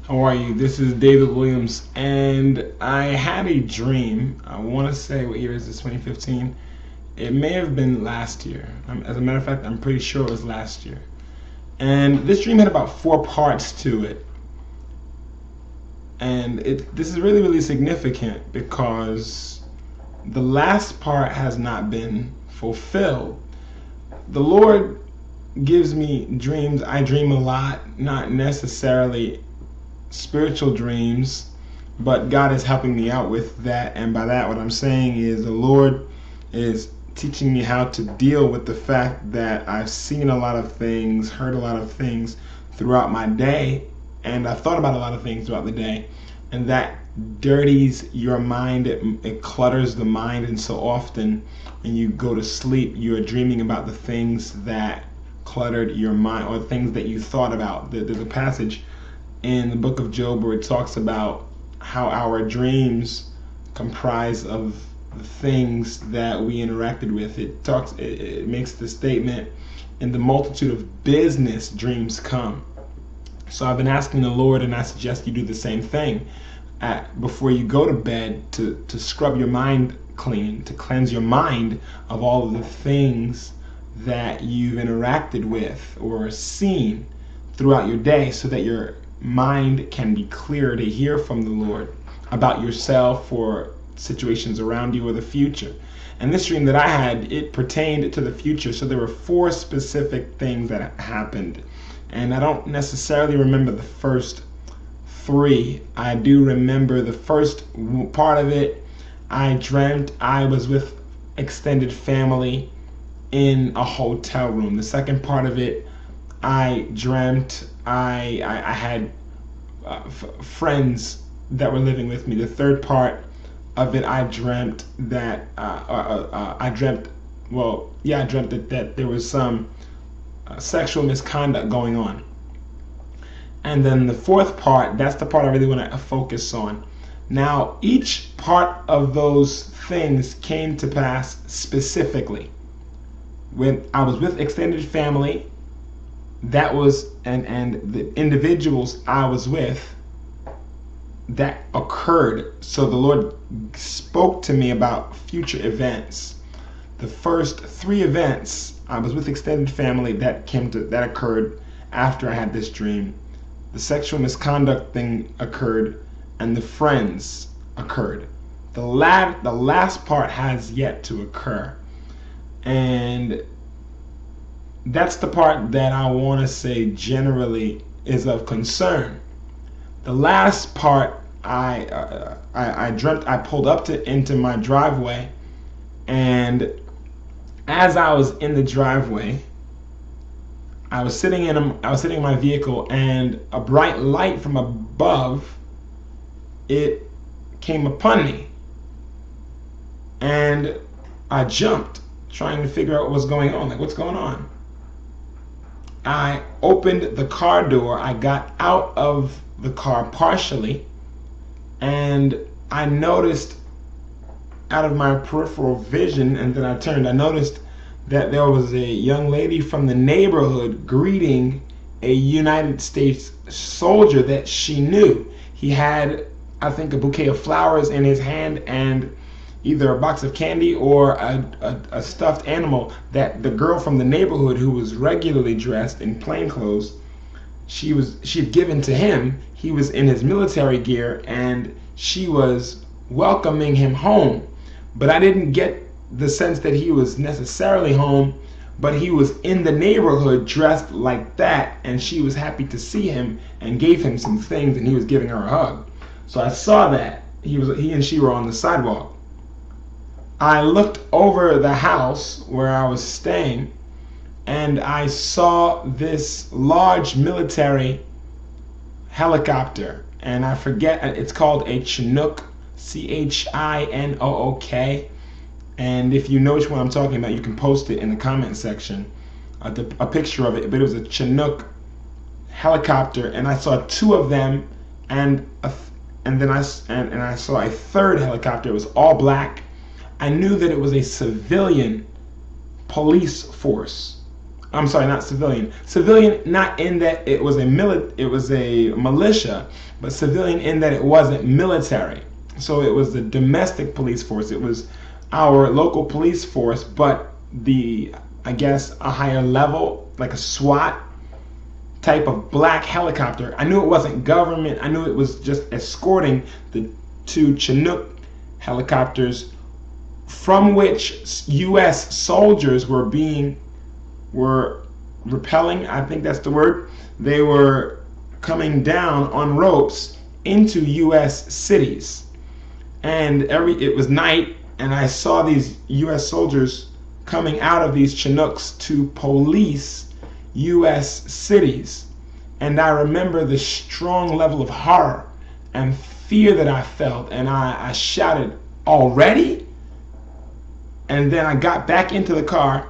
How are you? This is David Williams, and I had a dream. I want to say, what year is this? 2015. It may have been last year. As a matter of fact, I'm pretty sure it was last year. And this dream had about 4 parts to it. And this is really, really significant because the last part has not been fulfilled. The Lord gives me dreams. I dream a lot, not necessarily spiritual dreams, but God is helping me out with that. And by that, what I'm saying is the Lord is teaching me how to deal with the fact that I've seen a lot of things, heard a lot of things throughout my day, and I've thought about a lot of things throughout the day, and that dirties your mind. It clutters the mind, and so often when you go to sleep, you're dreaming about the things that cluttered your mind or things that you thought about. There's a passage in the book of Job where it talks about how our dreams comprise of the things that we interacted with. It makes the statement, in the multitude of business dreams come. So I've been asking the Lord, and I suggest you do the same thing before you go to bed, to scrub your mind clean, to cleanse your mind of all of the things that you've interacted with or seen throughout your day, so that your mind can be clear to hear from the Lord about yourself or situations around you or the future. And this dream that I had, it pertained to the future. So there were 4 specific things that happened. And I don't necessarily remember the first 3. I do remember the first part of it. I dreamt I was with extended family in a hotel room. The second part of it, I dreamt I had friends that were living with me. The third part of it, I dreamt that I dreamt that there was some sexual misconduct going on. And then the fourth part, that's the part I really want to focus on. Now, each part of those things came to pass specifically. When I was with extended family, that was, and the individuals I was with, that occurred. So the Lord spoke to me about future events. The first 3 events, I was with extended family, that occurred after I had this dream. The sexual misconduct thing occurred, and the friends occurred. The last part has yet to occur. And that's the part that I want to say generally is of concern. The last part, I dreamt I pulled up into my driveway, and as I was in the driveway, I was sitting in my vehicle, and a bright light from above, it came upon me, and I jumped, trying to figure out what was going on. Like, what's going on? I opened the car door. I got out of the car partially, and I noticed out of my peripheral vision, and then I noticed that there was a young lady from the neighborhood greeting a United States soldier that she knew. He had, I think, a bouquet of flowers in his hand, and either a box of candy or a stuffed animal that the girl from the neighborhood, who was regularly dressed in plain clothes, she'd given to him. He was in his military gear, and she was welcoming him home. But I didn't get the sense that he was necessarily home, but he was in the neighborhood dressed like that, and she was happy to see him and gave him some things, and he was giving her a hug. So I saw that he and she were on the sidewalk. I looked over the house where I was staying, and I saw this large military helicopter, and I forget, it's called a Chinook, Chinook. And if you know which one I'm talking about, you can post it in the comment section, a picture of it. But it was a Chinook helicopter, and I saw 2 of them, and then I saw a third helicopter. It was all black. I knew that it was a civilian police force. I'm sorry, not civilian. Civilian, not in that it was a militia, but civilian in that it wasn't military. So it was the domestic police force. It was our local police force, but I guess a higher level, like a SWAT type of black helicopter. I knew it wasn't government. I knew it was just escorting the two Chinook helicopters, from which U.S. soldiers were repelling. I think that's the word. They were coming down on ropes into U.S. cities, and it was night, and I saw these U.S. soldiers coming out of these Chinooks to police U.S. cities. And I remember the strong level of horror and fear that I felt, and I shouted, "Already?" And then I got back into the car.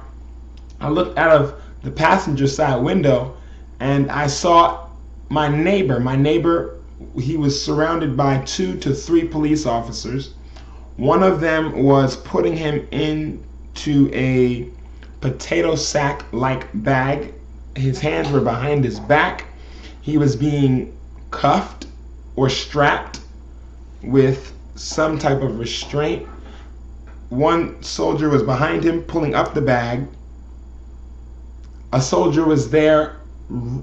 I looked out of the passenger side window, and I saw my neighbor. He was surrounded by 2 to 3 police officers. One of them was putting him into a potato sack-like bag. His hands were behind his back. He was being cuffed or strapped with some type of restraint. One soldier was behind him pulling up the bag. A soldier was there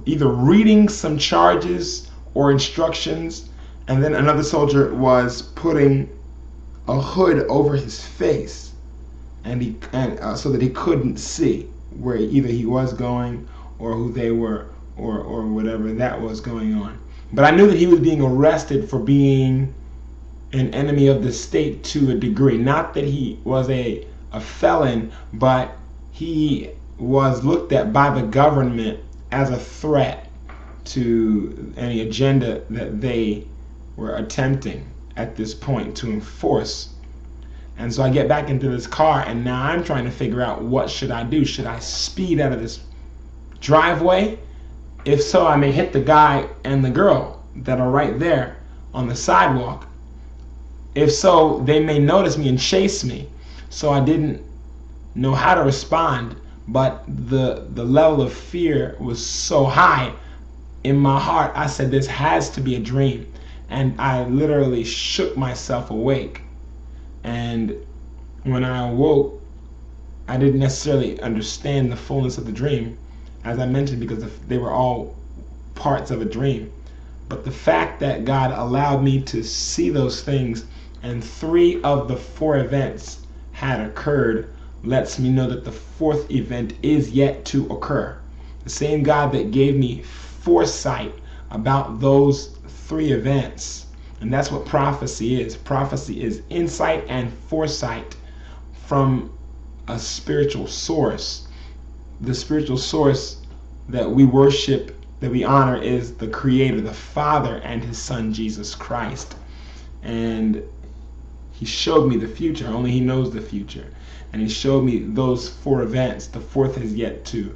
either reading some charges or instructions, and then another soldier was putting a hood over his face, and so that he couldn't see where either he was going or who they were, or whatever that was going on. But I knew that he was being arrested for being an enemy of the state to a degree. Not that he was a felon, but he was looked at by the government as a threat to any agenda that they were attempting at this point to enforce. And so I get back into this car, and now I'm trying to figure out, what should I do? Should I speed out of this driveway? If so, I may hit the guy and the girl that are right there on the sidewalk. If so, they may notice me and chase me. So I didn't know how to respond, but the level of fear was so high in my heart. I said, this has to be a dream. And I literally shook myself awake. And when I awoke, I didn't necessarily understand the fullness of the dream, as I mentioned, because they were all parts of a dream. But the fact that God allowed me to see those things, and 3 of the 4 events had occurred, lets me know that the 4th event is yet to occur. The same God that gave me foresight about those 3 events. And that's what prophecy is. Prophecy is insight and foresight from a spiritual source. The spiritual source that we worship, that we honor, is the Creator, the Father, and His Son, Jesus Christ. And He showed me the future. Only He knows the future. And He showed me those 4 events. The 4th is yet to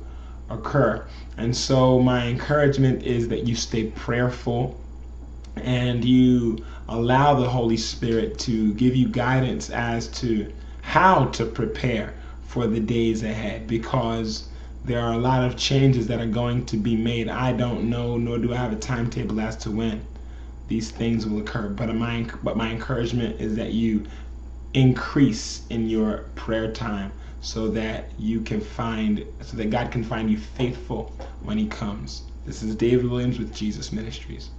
occur. And so my encouragement is that you stay prayerful, and you allow the Holy Spirit to give you guidance as to how to prepare for the days ahead, because there are a lot of changes that are going to be made. I don't know, nor do I have a timetable as to when these things will occur. But my encouragement is that you increase in your prayer time, so that God can find you faithful when He comes. This is David Williams with Jesus Ministries.